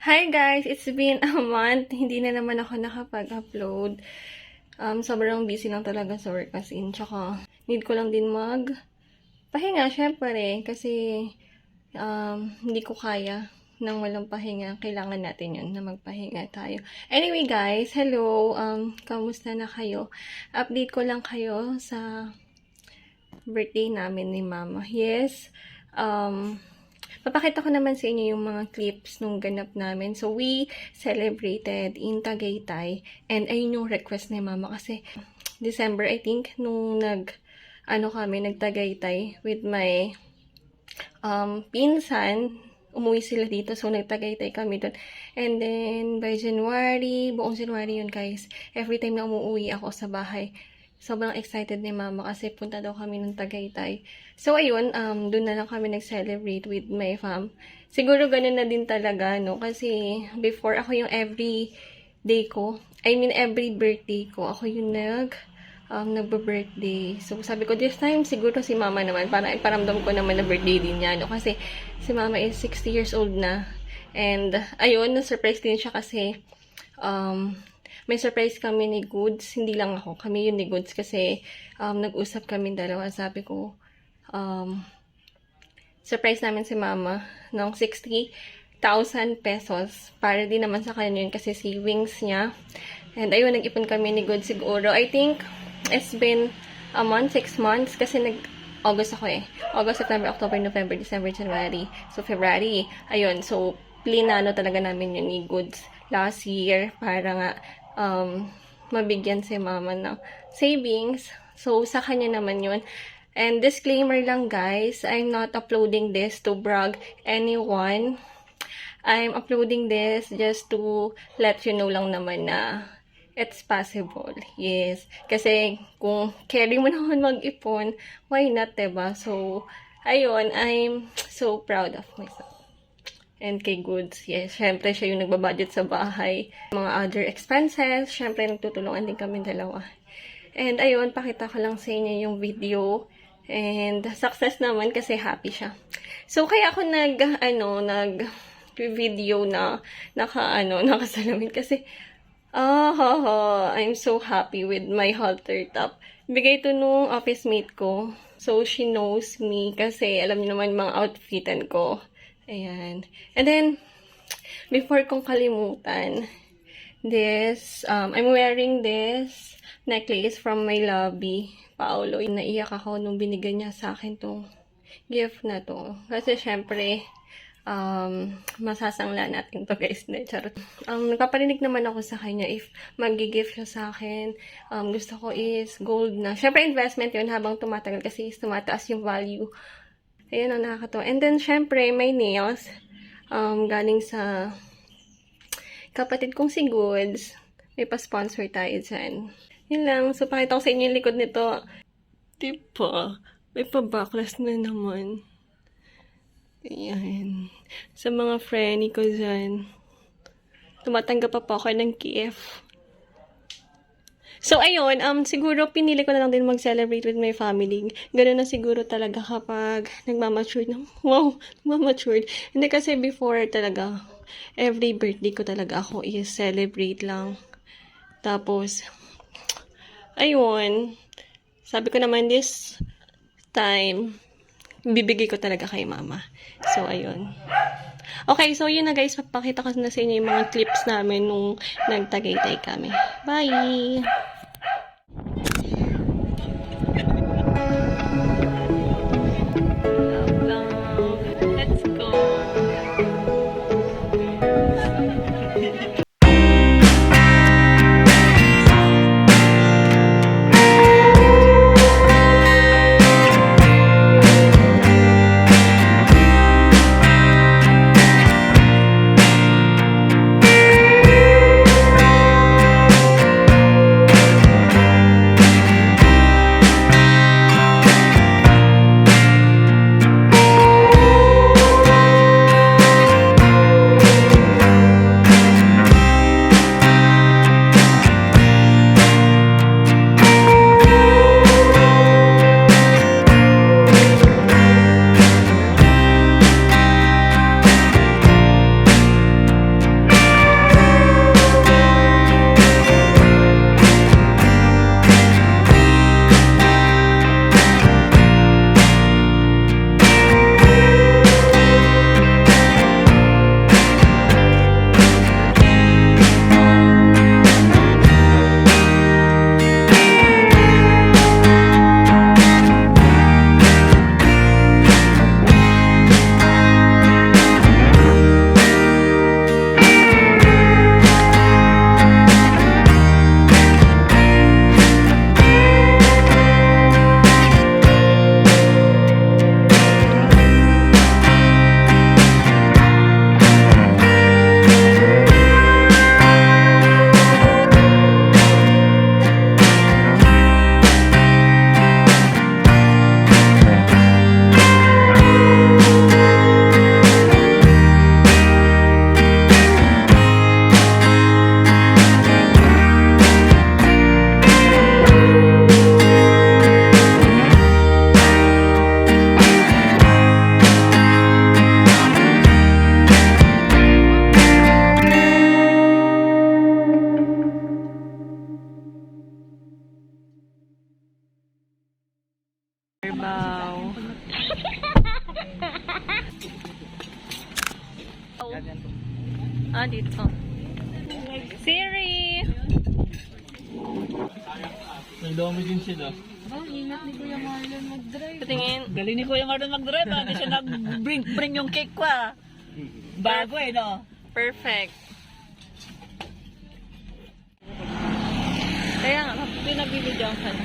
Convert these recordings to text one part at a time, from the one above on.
Hi guys! It's been a month. Hindi na naman ako nakapag-upload. Sobrang busy lang talaga sa work as in. Tsaka, need ko lang din pahinga, syempre. Kasi, hindi ko kaya nang walang pahinga. Kailangan natin yun na magpahinga tayo. Anyway guys, hello! Kamusta na kayo? Update ko lang kayo sa birthday namin ni Mama. Yes, papakita ko naman sa inyo yung mga clips nung ganap namin. So, we celebrated in Tagaytay. And ayun yung request ni Mama kasi December, I think, nung nagtagaytay with my pinsan. Umuwi sila dito. So, nagtagaytay kami doon. And then, by January, buong January yun guys. Every time na umuwi ako sa bahay, sobrang excited ni Mama kasi punta daw kami ng Tagaytay. So, ayun, doon na lang kami nag-celebrate with my fam. Siguro ganun na din talaga, no? Kasi, before, ako yung every birthday ko, ako yung nagbe-birthday. So, sabi ko, this time, siguro si Mama naman, para iparamdam ko naman na birthday din niya, no? Kasi, si Mama is 60 years old na. And, ayun, na-surprise din siya kasi, may surprise kami ni Goods. Hindi lang ako. Kami yun ni Goods kasi nag-usap kami dalawa. Sabi ko, surprise namin si Mama ng 60,000 pesos. Para din naman sa kanya yun kasi savings niya. And ayun, nag-ipon kami ni Goods siguro. I think it's been a month, 6 months kasi August ako eh. August, September, October, November, December, January. So, February. Ayun. So, plinano talaga namin yun ni Goods last year para nga mabigyan si Mama ng savings. So, sa kanya naman yun. And disclaimer lang guys, I'm not uploading this to brag anyone. I'm uploading this just to let you know lang naman na it's possible. Yes. Kasi kung carry mo naman mag-ipon, why not, diba? So, ayun, I'm so proud of myself. And kay Goods, yes, syempre siya yung nagbabudget sa bahay. Mga other expenses, syempre nagtutulungan din kami dalawa. And ayun, pakita ko lang sa inyo yung video. And success naman kasi happy siya. So, kaya ako nag-video na nakasalamin kasi, I'm so happy with my halter top. Bigay to nung office mate ko. So, she knows me kasi alam niyo naman mga outfitan ko. Ayan. And then, before kong kalimutan, I'm wearing this necklace from my lobby, Paolo. Naiyak ako nung binigyan niya sa akin tong gift na to. Kasi, syempre, masasangla natin to guys. Charot. Nagpaparinig naman ako sa kanya if mag-gift siya sa akin. Gusto ko is gold na. Syempre, investment yun habang tumatagal kasi tumataas yung value. Ayan ang nakakatawa. And then, syempre, may nails. Galing sa kapatid kong si Goods. May pa-sponsor tayo dyan. Yun lang. So, pakita ko sa inyo yung likod nito. Diba? May pa-backless na naman. Ayan. Sa mga friendly ko dyan. Tumatanggap pa ako ng gift. So, ayun, siguro pinili ko na lang din mag-celebrate with my family. Ganun na siguro talaga kapag nagmamature na. Wow, nagmamature. Hindi kasi before talaga, every birthday ko talaga ako i-celebrate lang. Tapos, ayun, sabi ko naman this time, bibigay ko talaga kay Mama. So, ayun. Okay, so yun na guys, papakita ko na sa inyo yung mga clips namin nung nagtagaytay kami. Bye! Let's go! Ah, dito. Siri! May dami din sila. Ingat ni Kuya Marlon mag-drive. Patingin. Galing ni Kuya Marlon mag-drive, hindi siya nag-bring yung cake ko Bago no? Perfect. Kaya nga, pinabibidyoan ka na.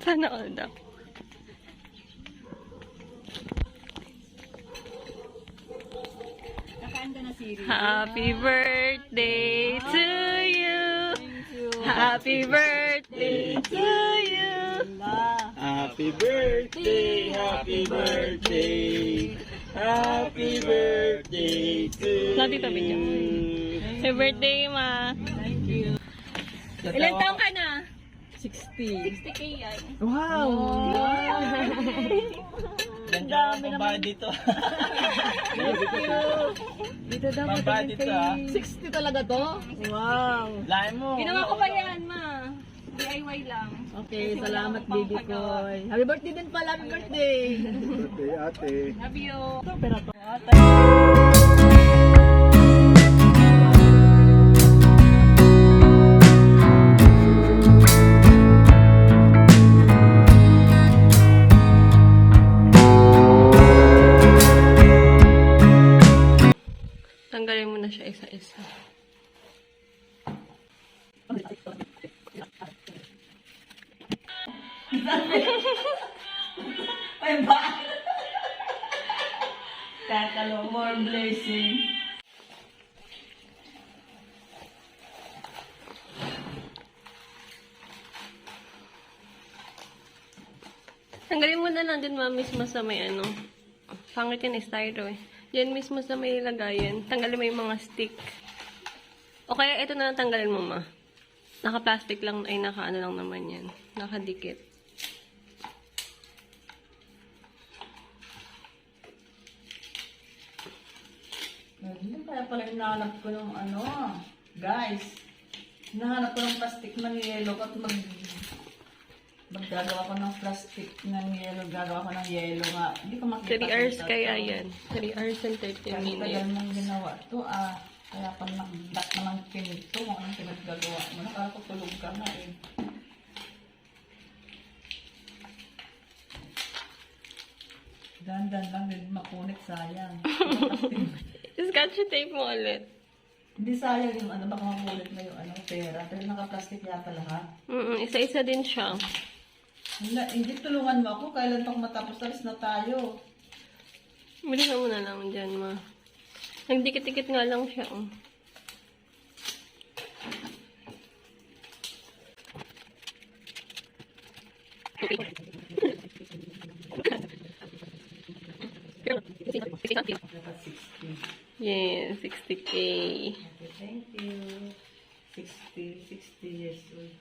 Sana all daw. Nakanda na Siri. Happy birthday to you. Happy birthday to you. Happy birthday, happy birthday, happy birthday to Lati tabi niya. Happy birthday, ma. Thank you. Ilan taong ka na? 60. 60k yan. Wow! Ang dami naman dito. Dito dapat Pambayad dito, ah. 60 talaga to? Wow! Lain mo. Ginawa ko pa yan, ma. DIY lang. Okay, salamat baby ko. Happy birthday din pala, happy birthday! Birthday, ate. Love you. Pero to. Tanggalin mo na siya isa-isa. Ay ba? Tatalo, more blessing. Tanggalin mo na lang din, ma, mismo sa may ano. Pangit yan, styro eh. Yan mismo sa may lagayan. Tanggalin mo yung mga stick. O kaya ito na lang tanggalin mo, ma. Naka-plastic lang, ay naka-ano lang naman yan. Nakadikit. Hindi kaya pala hinahanap ko ng ano, guys. Hinahanap ko ng plastic ng yelo at maggagawa ko ng plastic ng yelo, gagawa ko ng yelo nga. Hindi ko makita. 3 hours kaya yan. 3 hours and 30 Kaya minutes. tagal mong ginawa to Kaya pa nagdak naman pinito kung anong pinaggagawa mo. Nakala ko tulog ka na eh. Dandan lang din makunit, sayang. Scotch tape mo ulit. Hindi sayang yung ano, baka makulit na yung ano, pera. Pero naka-plastic yata lahat. Isa-isa din siya. Hindi tulungan mo ako. Kailan pa ako matapos, alis na tayo. Bilisan mo na lang dyan, ma. Nagdikit-dikit nga lang siya, oh. Yeah, 60k. Okay, thank you. 60 years old.